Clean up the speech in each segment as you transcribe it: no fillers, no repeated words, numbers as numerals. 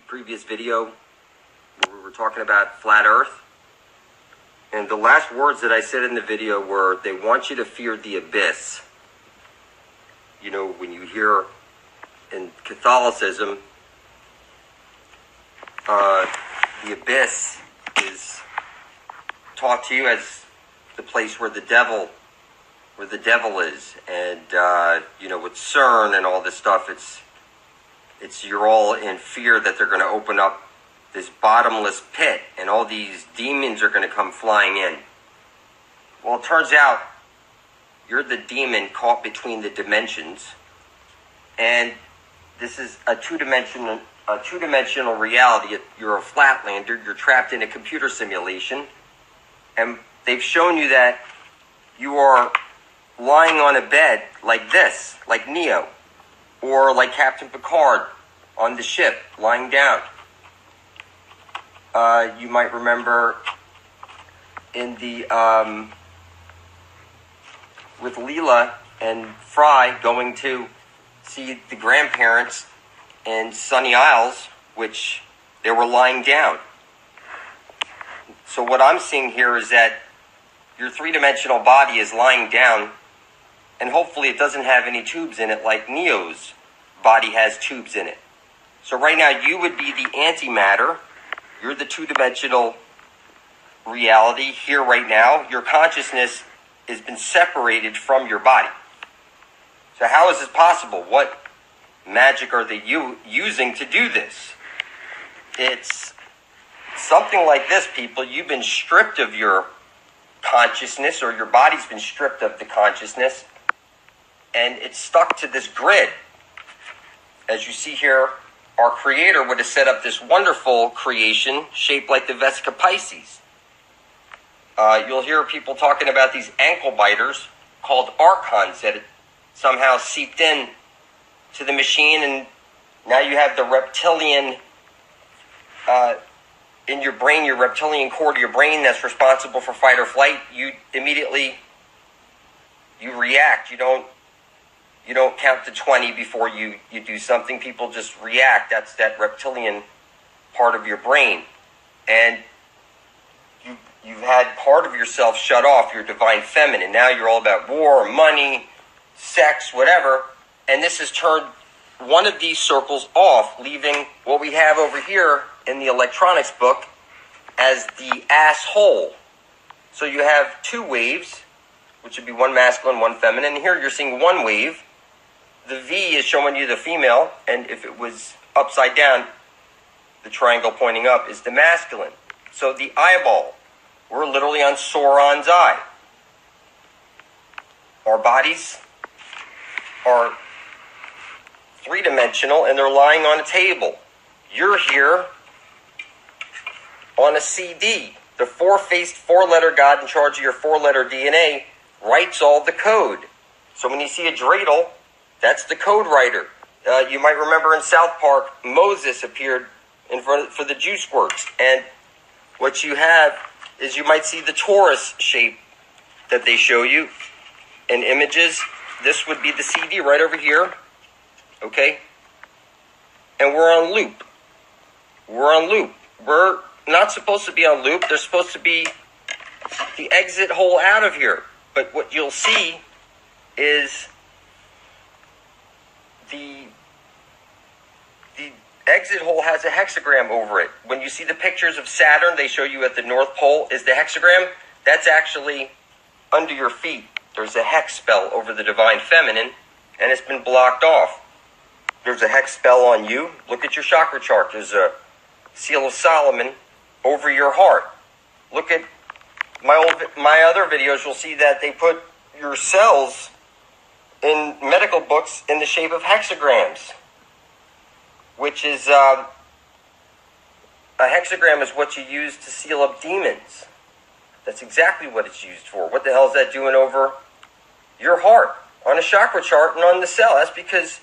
previous video where we were talking about flat Earth. And the last words that I said in the video were, they want you to fear the abyss. You know, when you hear in Catholicism, the abyss is taught to you as the place where the devil is. And, you know, with CERN and all this stuff, it's you're all in fear that they're going to open up this bottomless pit and all these demons are going to come flying in. Well, it turns out you're the demon caught between the dimensions, and this is a two-dimensional reality. You're a flatlander. You're trapped in a computer simulation, and they've shown you that you are lying on a bed like this, like Neo, or like Captain Picard on the ship, lying down. You might remember in the with Leela and Fry going to see the grandparents in Sunny Isles, which they were lying down. So what I'm seeing here is that your three-dimensional body is lying down, and hopefully it doesn't have any tubes in it like Neo's body has tubes in it. So right now you would be the antimatter. You're the two-dimensional reality here right now. Your consciousness has been separated from your body. So how is this possible? What magic are they using to do this? It's something like this, people. You've been stripped of your consciousness, or your body's been stripped of the consciousness, and it's stuck to this grid. As you see here, our Creator would have set up this wonderful creation shaped like the Vesica Pisces. You'll hear people talking about these ankle biters called archons that somehow seeped in to the machine, and now you have the reptilian in your brain, your reptilian core to your brain that's responsible for fight or flight. You immediately react. You don't count to 20 before you do something. People just react. That's that reptilian part of your brain. And you've had part of yourself shut off, your divine feminine. Now you're all about war, money, sex, whatever. And this has turned one of these circles off, leaving what we have over here in the electronics book as the asshole. So you have two waves, which would be one masculine, one feminine. And here you're seeing one wave. The V is showing you the female, and if it was upside down, the triangle pointing up is the masculine. So the eyeball, we're literally on Sauron's eye. Our bodies are three-dimensional, and they're lying on a table. You're here on a CD. The four-faced, four-letter God in charge of your four-letter DNA writes all the code. So when you see a dreidel, that's the code writer. You might remember in South Park, Moses appeared in front for the juice works. And what you have is you might see the torus shape that they show you in images. This would be the CD right over here. Okay? And we're on loop. We're on loop. We're not supposed to be on loop. There's supposed to be the exit hole out of here. But what you'll see is the exit hole has a hexagram over it. When you see the pictures of Saturn, they show you at the North Pole is the hexagram. That's actually under your feet. There's a hex spell over the divine feminine, and it's been blocked off. There's a hex spell on you. Look at your chakra chart. There's a seal of Solomon over your heart. Look at my other videos. You'll see that they put your cells in medical books in the shape of hexagrams, which is a hexagram is what you use to seal up demons. That's exactly what it's used for. What the hell is that doing over your heart on a chakra chart and on the cell? That's because,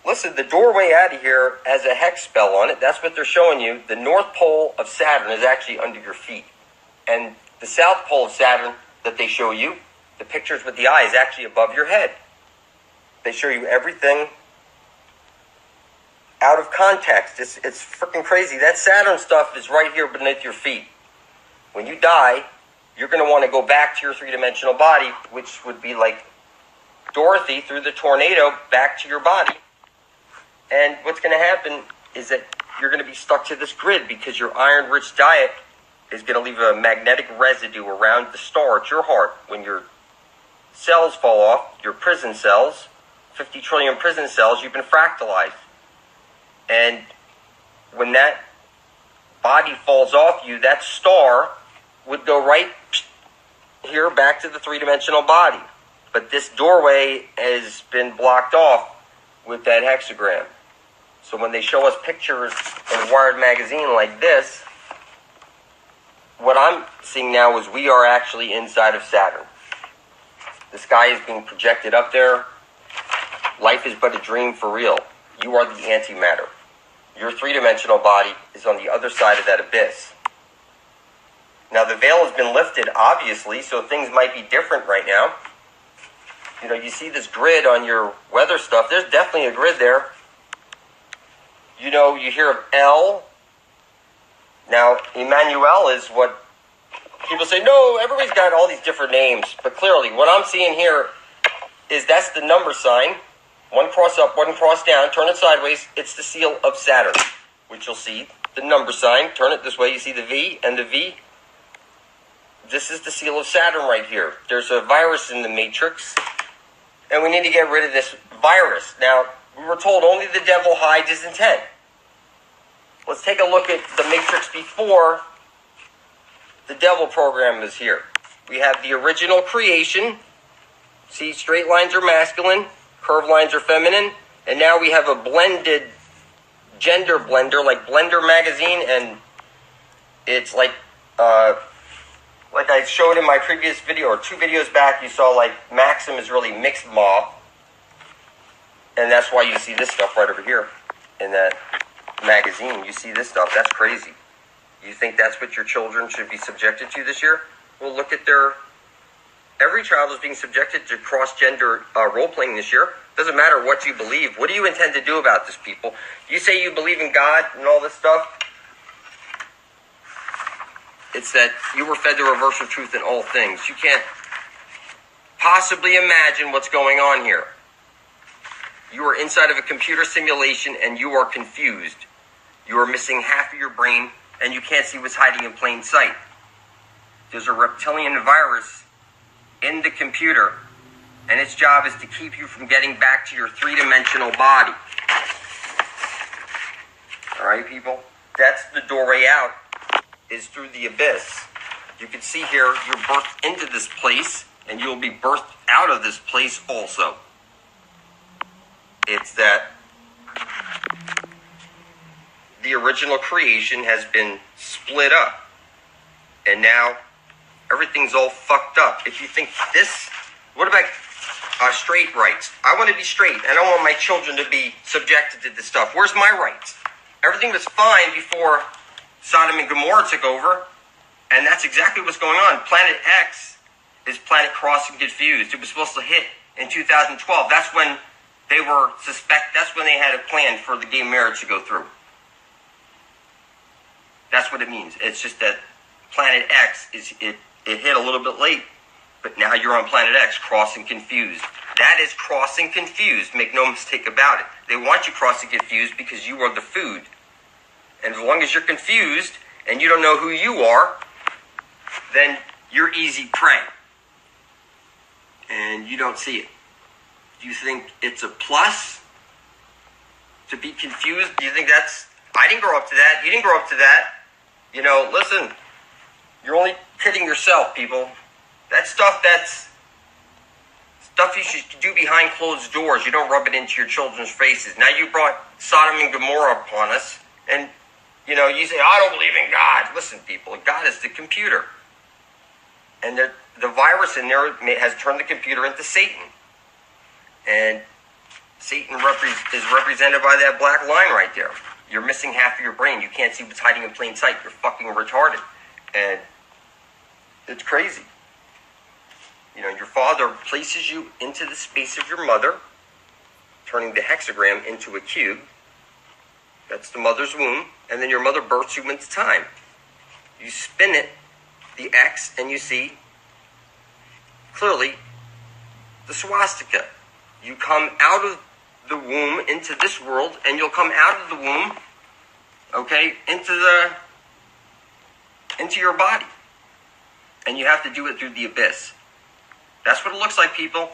listen, the doorway out of here has a hex spell on it. That's what they're showing you. The North Pole of Saturn is actually under your feet. And the South Pole of Saturn that they show you, the pictures with the eye, is actually above your head. They show you everything out of context. It's freaking crazy. That Saturn stuff is right here beneath your feet. When you die, you're going to want to go back to your three-dimensional body, which would be like Dorothy through the tornado back to your body. And what's going to happen is that you're going to be stuck to this grid because your iron-rich diet is going to leave a magnetic residue around the star at your heart. When your cells fall off, your prison cells, 50 trillion prison cells, you've been fractalized. And when that body falls off you, that star would go right here back to the three-dimensional body. But this doorway has been blocked off with that hexagram. So when they show us pictures in Wired magazine like this, what I'm seeing now is we are actually inside of Saturn. The sky is being projected up there. Life is but a dream for real. You are the antimatter. Your three-dimensional body is on the other side of that abyss. Now, the veil has been lifted, obviously, so things might be different right now. You know, you see this grid on your weather stuff. There's definitely a grid there. You know, you hear of L. Now, Emmanuel is what people say, no, everybody's got all these different names. But clearly, what I'm seeing here is that's the number sign. One cross up, one cross down. Turn it sideways. It's the seal of Saturn, which you'll see. The number sign. Turn it this way. You see the V and the V. This is the seal of Saturn right here. There's a virus in the matrix, and we need to get rid of this virus. Now, we were told only the devil hides his intent. Let's take a look at the matrix before the devil program is here. We have the original creation. See, straight lines are masculine, curved lines are feminine, and now we have a blended gender blender, like Blender magazine, and it's like I showed in my previous video, or 2 videos back, you saw like Maxim is really mixed moth, and that's why you see this stuff right over here in that magazine. You see this stuff. That's crazy. You think that's what your children should be subjected to this year? Well, look at every child is being subjected to cross-gender role-playing this year. Doesn't matter what you believe. What do you intend to do about this, people? You say you believe in God and all this stuff. It's that you were fed the reverse of truth in all things. You can't possibly imagine what's going on here. You are inside of a computer simulation and you are confused. You are missing half of your brain and you can't see what's hiding in plain sight. There's a reptilian virus in the computer, and its job is to keep you from getting back to your three-dimensional body. All right, people? That's the doorway out, is through the abyss. You can see here, you're birthed into this place, and you'll be birthed out of this place also. It's that the original creation has been split up, and now everything's all fucked up. If you think this, what about straight rights? I want to be straight. I don't want my children to be subjected to this stuff. Where's my rights? Everything was fine before Sodom and Gomorrah took over, and that's exactly what's going on. Planet X is Planet Crossing Confused. It was supposed to hit in 2012. That's when they were that's when they had a plan for the gay marriage to go through. That's what it means. It's just that Planet X it hit a little bit late, but now you're on Planet X, crossing confused. That is crossing confused. Make no mistake about it. They want you crossing confused because you are the food. And as long as you're confused and you don't know who you are, then you're easy prey. And you don't see it. Do you think it's a plus to be confused? Do you think that's... I didn't grow up to that. You didn't grow up to that. You know, listen, you're only kidding yourself, people. That's stuff you should do behind closed doors. You don't rub it into your children's faces. Now you brought Sodom and Gomorrah upon us, and, you know, you say, I don't believe in God. Listen, people, God is the computer. And the virus in there has turned the computer into Satan. And Satan is represented by that black line right there. You're missing half of your brain. You can't see what's hiding in plain sight. You're fucking retarded. And it's crazy. You know, your father places you into the space of your mother, turning the hexagram into a cube. That's the mother's womb. And then your mother births you into time. You spin it, the X, and you see clearly the swastika. You come out of the womb into this world, and you'll come out of the womb, okay, into your body. And you have to do it through the abyss. That's what it looks like, people.